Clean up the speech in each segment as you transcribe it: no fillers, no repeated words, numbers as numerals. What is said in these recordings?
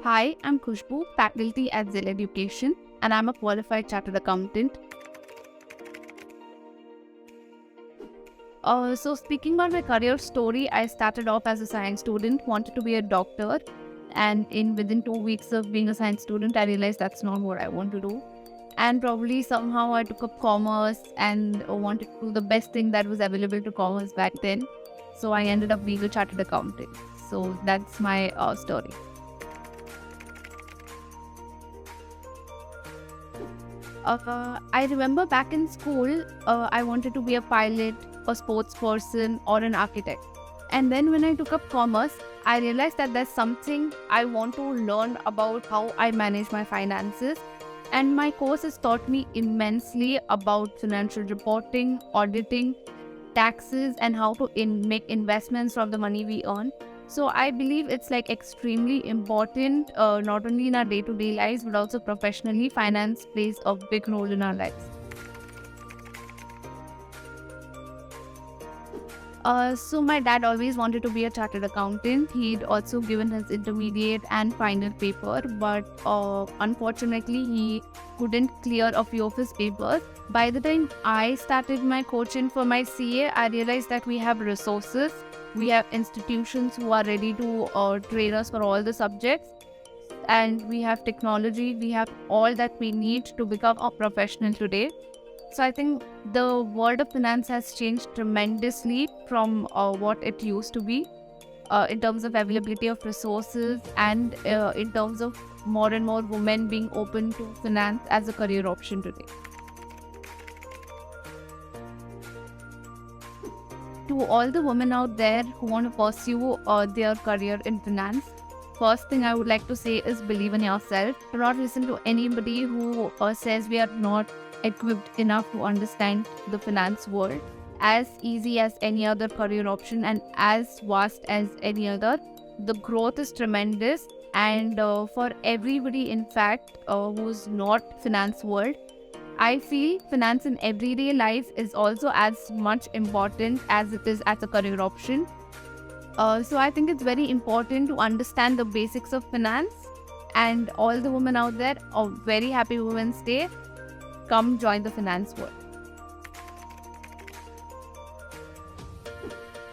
Hi, I'm Khushbu, faculty at Zell Education, and I'm a qualified chartered accountant. So speaking about my career story, I started off as a science student, wanted to be a doctor, and in within 2 weeks of being a science student, I realized that's not what I want to do. And probably somehow I took up commerce and wanted to do the best thing that was available to commerce back then. So I ended up being a chartered accountant. So that's my story. I remember back in school, I wanted to be a pilot, a sports person, or an architect. And then when I took up commerce, I realized that there's something I want to learn about how I manage my finances. And my course has taught me immensely about financial reporting, auditing, taxes, and how to make investments from the money we earn. So I believe it's like extremely important, not only in our day-to-day lives, but also professionally. Finance plays a big role in our lives. So my dad always wanted to be a chartered accountant. He'd also given his intermediate and final paper, but unfortunately he couldn't clear a few of his papers. By the time I started my coaching for my CA, I realized that we have resources. We have institutions who are ready to train us for all the subjects, and we have technology. We have all that we need to become a professional today. So I think the world of finance has changed tremendously from what it used to be in terms of availability of resources and in terms of more and more women being open to finance as a career option today. To all the women out there who want to pursue their career in finance, first thing I would like to say is believe in yourself. Do not listen to anybody who says we are not equipped enough to understand the finance world. As easy as any other career option and as vast as any other, the growth is tremendous. And for everybody, in fact, who's not finance world, I feel finance in everyday life is also as much important as it is as a career option. So I think it's very important to understand the basics of finance. And all the women out there, a very happy Women's Day. Come join the finance world.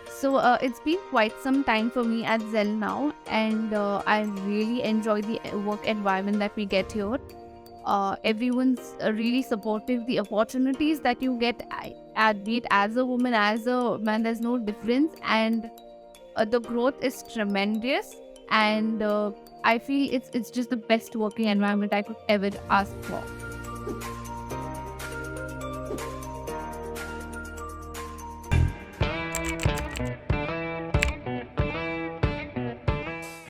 So it's been quite some time for me at Zell now, and I really enjoy the work environment that we get here. Everyone's really supportive. The opportunities that you get, be it as a woman, as a man, there's no difference, and the growth is tremendous. And I feel it's just the best working environment I could ever ask for.